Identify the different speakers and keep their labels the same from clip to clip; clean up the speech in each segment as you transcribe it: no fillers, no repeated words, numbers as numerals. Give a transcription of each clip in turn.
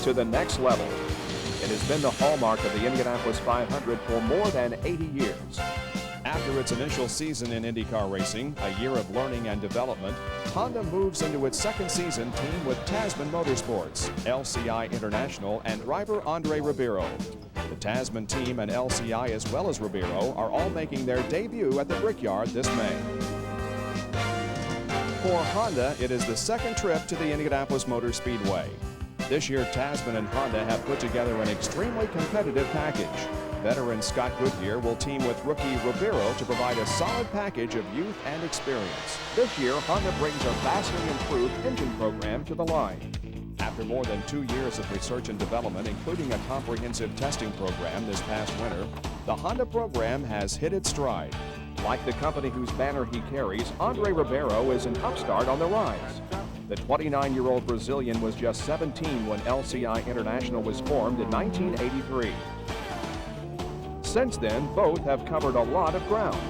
Speaker 1: to the next level. It has been the hallmark of the Indianapolis 500 for more than 80 years. After its initial season in IndyCar racing, a year of learning and development, Honda moves into its second season team with Tasman Motorsports, LCI International, and driver Andre Ribeiro. The Tasman team and LCI, as well as Ribeiro, are all making their debut at the Brickyard this May. For Honda, it is the second trip to the Indianapolis Motor Speedway. This year, Tasman and Honda have put together an extremely competitive package. Veteran Scott Goodyear will team with rookie Ribeiro to provide a solid package of youth and experience. This year, Honda brings a vastly improved engine program to the line. After more than 2 years of research and development, including a comprehensive testing program this past winter, the Honda program has hit its stride. Like the company whose banner he carries, Andre Ribeiro is an upstart on the rise. The 29-year-old Brazilian was just 17 when LCI International was formed in 1983. Since then, both have covered a lot of ground.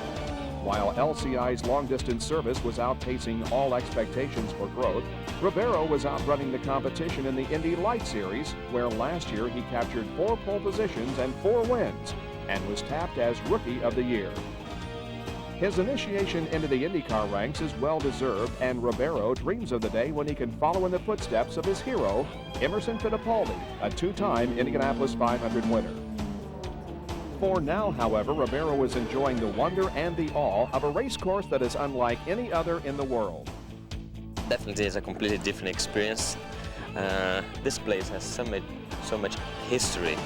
Speaker 1: While LCI's long-distance service was outpacing all expectations for growth, Ribeiro was outrunning the competition in the Indy Light Series, where last year he captured 4 pole positions and 4 wins, and was tapped as Rookie of the Year. His initiation into the IndyCar ranks is well-deserved, and Ribeiro dreams of the day when he can follow in the footsteps of his hero, Emerson Fittipaldi, a 2-time Indianapolis 500 winner. For now, however, Ribeiro is enjoying the wonder and the awe of a race course that is unlike any other in the world.
Speaker 2: Definitely is a completely different experience. This place has so much history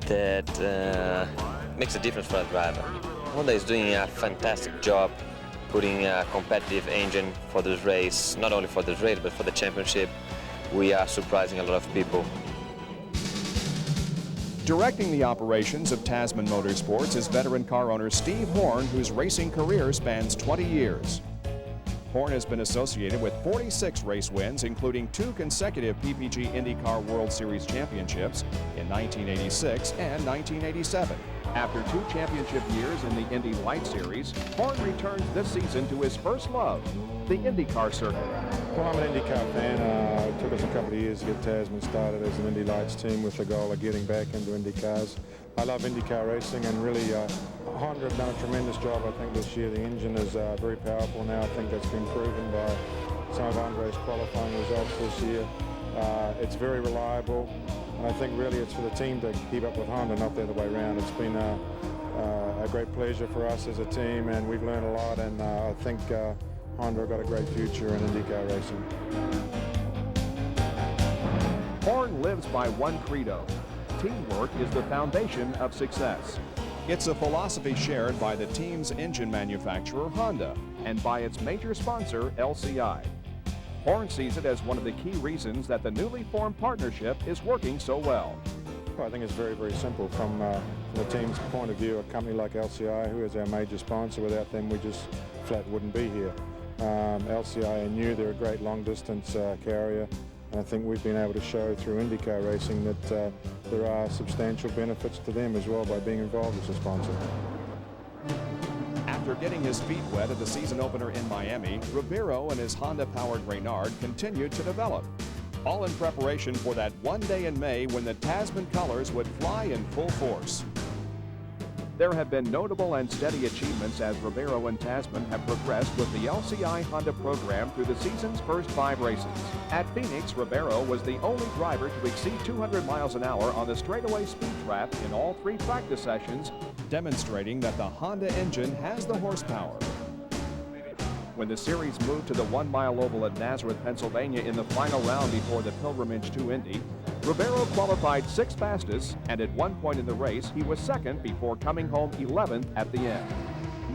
Speaker 2: that makes a difference for a driver. Honda is doing a fantastic job putting a competitive engine for this race, not only for this race but for the championship. We are surprising a lot of people.
Speaker 1: Directing the operations of Tasman Motorsports is veteran car owner Steve Horn, whose racing career spans 20 years. Horn has been associated with 46 race wins, including 2 consecutive PPG IndyCar World Series championships in 1986 and 1987. After 2 championship years in the Indy Light Series, Horn returns this season to his first love, the IndyCar circuit.
Speaker 3: Well, I'm an IndyCar fan. It took us a couple of years to get Tasman started as an Indy Lights team with the goal of getting back into IndyCars. I love IndyCar racing, and really Honda have done a tremendous job, I think, this year. The engine is very powerful now. I think that's been proven by some of Andre's qualifying results this year. It's very reliable, and I think really it's for the team to keep up with Honda, not the other way around. It's been a great pleasure for us as a team, and we've learned a lot, and I think Honda have got a great future in IndyCar racing.
Speaker 1: Horn lives by one credo: teamwork is the foundation of success. It's a philosophy shared by the team's engine manufacturer, Honda, and by its major sponsor, LCI. Horn sees it as one of the key reasons that the newly formed partnership is working so well.
Speaker 3: Well, I think it's very, very simple. From the team's point of view, a company like LCI, who is our major sponsor, without them we just flat wouldn't be here. LCI are new, they're a great long-distance carrier, and I think we've been able to show through IndyCar racing that there are substantial benefits to them as well by being involved as a sponsor.
Speaker 1: After getting his feet wet at the season opener in Miami, Ribeiro and his Honda-powered Reynard continued to develop, all in preparation for that one day in May when the Tasman colors would fly in full force. There have been notable and steady achievements as Ribeiro and Tasman have progressed with the LCI Honda program through the season's first 5 races. At Phoenix, Ribeiro was the only driver to exceed 200 miles an hour on the straightaway speed trap in all 3 practice sessions, demonstrating that the Honda engine has the horsepower. When the series moved to the 1-mile oval at Nazareth, Pennsylvania in the final round before the pilgrimage to Indy, Ribeiro qualified 6th fastest, and at one point in the race, he was 2nd before coming home 11th at the end.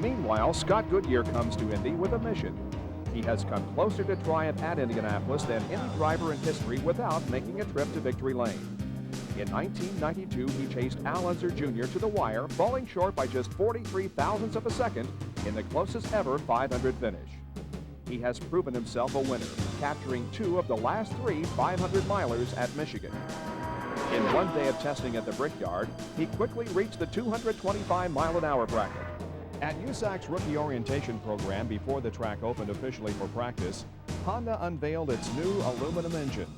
Speaker 1: Meanwhile, Scott Goodyear comes to Indy with a mission. He has come closer to triumph at Indianapolis than any driver in history without making a trip to victory lane. In 1992, he chased Al Unser Jr. to the wire, falling short by just 43 thousandths of a second in the closest ever 500 finish. He has proven himself a winner, capturing 2 of the last 3 500-milers at Michigan. In one day of testing at the Brickyard, he quickly reached the 225-mile-an-hour bracket. At USAC's rookie orientation program before the track opened officially for practice, Honda unveiled its new aluminum engine,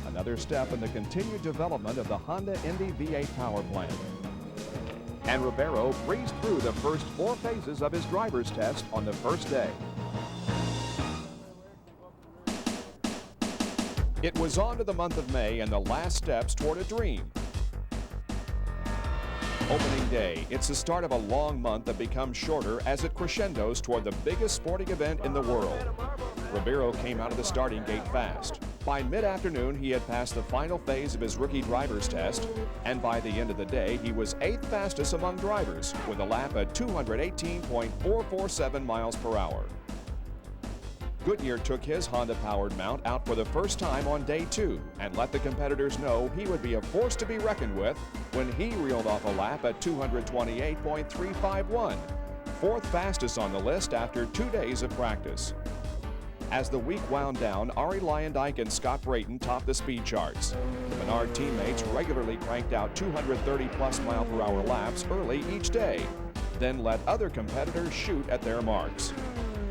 Speaker 1: another step in the continued development of the Honda Indy V8 power plant. And Ribeiro breezed through the first 4 phases of his driver's test on the first day. It was on to the month of May and the last steps toward a dream. Opening day, it's the start of a long month that becomes shorter as it crescendos toward the biggest sporting event in the world. Ribeiro came out of the starting gate fast. By mid-afternoon, he had passed the final phase of his rookie driver's test, and by the end of the day, he was 8th fastest among drivers with a lap at 218.447 miles per hour. Goodyear took his Honda-powered mount out for the first time on day 2 and let the competitors know he would be a force to be reckoned with when he reeled off a lap at 228.351, 4th fastest on the list after 2 days of practice. As the week wound down, Arie Luyendyk and Scott Brayton topped the speed charts. Menard teammates regularly cranked out 230-plus mile-per-hour laps early each day, then let other competitors shoot at their marks.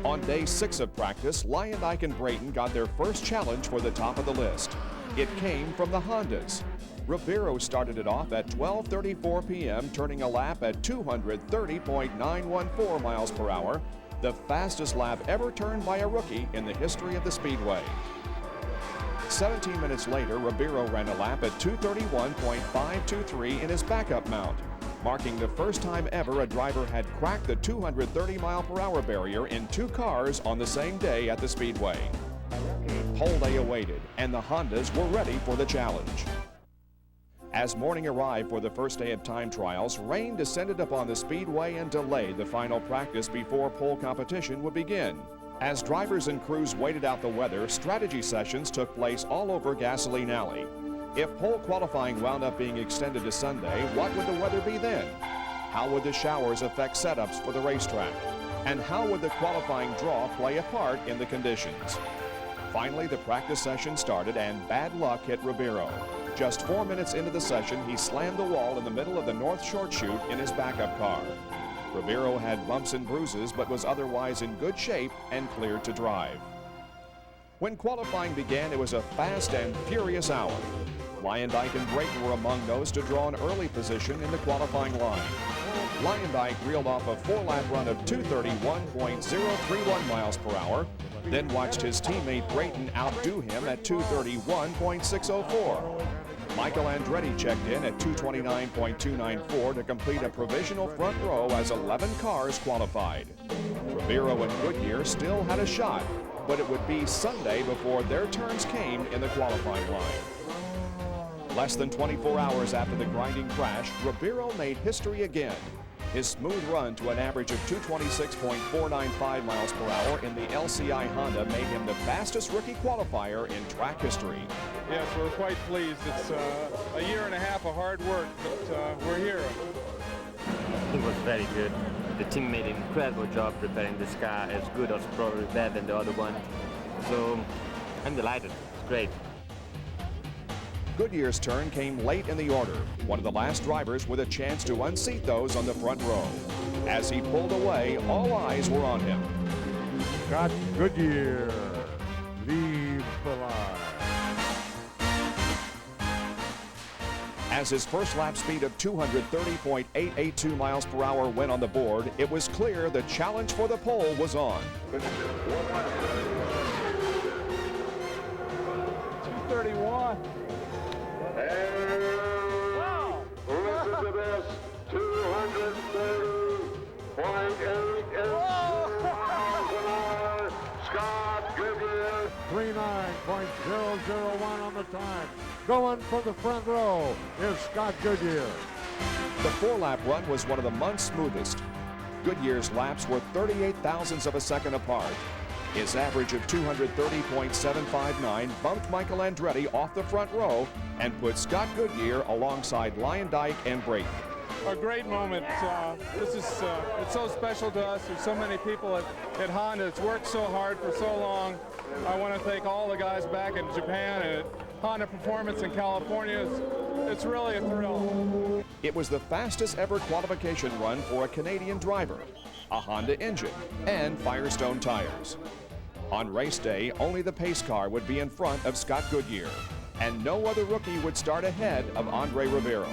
Speaker 1: On day 6 of practice, Luyendyk and Brayton got their first challenge for the top of the list. It came from the Hondas. Ribeiro started it off at 12:34 p.m., turning a lap at 230.914 miles per hour, the fastest lap ever turned by a rookie in the history of the Speedway. 17 minutes later, Ribeiro ran a lap at 231.523 in his backup mount, marking the first time ever a driver had cracked the 230-mile-per-hour barrier in 2 cars on the same day at the Speedway. Pole day awaited, and the Hondas were ready for the challenge. As morning arrived for the first day of time trials, rain descended upon the Speedway and delayed the final practice before pole competition would begin. As drivers and crews waited out the weather, strategy sessions took place all over Gasoline Alley. If pole qualifying wound up being extended to Sunday, what would the weather be then? How would the showers affect setups for the racetrack? And how would the qualifying draw play a part in the conditions? Finally, the practice session started and bad luck hit Ribeiro. Just 4 minutes into the session, he slammed the wall in the middle of the North Short Chute in his backup car. Ribeiro had bumps and bruises but was otherwise in good shape and cleared to drive. When qualifying began, it was a fast and furious hour. Luyendyk and Brayton were among those to draw an early position in the qualifying line. Luyendyk reeled off a 4-lap run of 231.031 miles per hour, then watched his teammate Brayton outdo him at 231.604. Michael Andretti checked in at 229.294 to complete a provisional front row as 11 cars qualified. Ribeiro and Goodyear still had a shot, but it would be Sunday before their turns came in the qualifying line. Less than 24 hours after the grinding crash, Ribeiro made history again. His smooth run to an average of 226.495 miles per hour in the LCI Honda made him the fastest rookie qualifier in track history.
Speaker 4: Yes, we're quite pleased. It's a year and a half of hard work, but we're here.
Speaker 2: It was very good. The team made an incredible job preparing this car, as good or probably better than the other one. So I'm delighted. It's great.
Speaker 1: Goodyear's turn came late in the order, one of the last drivers with a chance to unseat those on the front row. As he pulled away, all eyes were on him.
Speaker 3: Scott Goodyear leaves the line.
Speaker 1: As his first lap speed of 230.882 miles per hour went on the board, it was clear the challenge for the pole was on.
Speaker 4: 231.
Speaker 5: Wow! Listen to this, 230.882 miles an hour. Scott Goodyear.
Speaker 3: 39.001 on the time. Going from the front row is Scott Goodyear.
Speaker 1: The 4-lap run was one of the month's smoothest. Goodyear's laps were 38 thousandths of a second apart. His average of 230.759 bumped Michael Andretti off the front row and put Scott Goodyear alongside Luyendyk and Brayton.
Speaker 4: A great moment. This is it's so special to us. There's so many people at Honda. It's worked so hard for so long. I want to thank all the guys back in Japan and at Honda Performance in California. It's really a thrill.
Speaker 1: It was the fastest ever qualification run for a Canadian driver, a Honda engine, and Firestone tires. On race day, only the pace car would be in front of Scott Goodyear. and no other rookie would start ahead of Andre Ribeiro.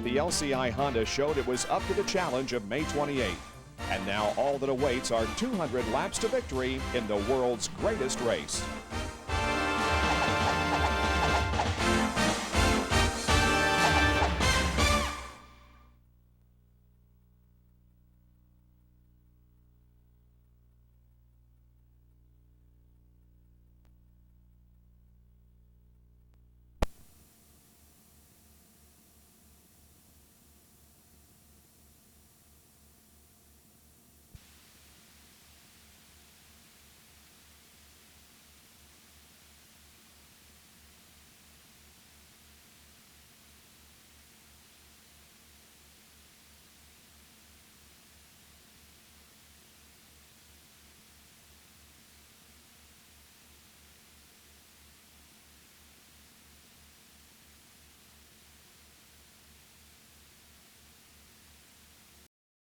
Speaker 1: The LCI Honda showed it was up to the challenge of May 28th, and now all that awaits are 200 laps to victory in the world's greatest race.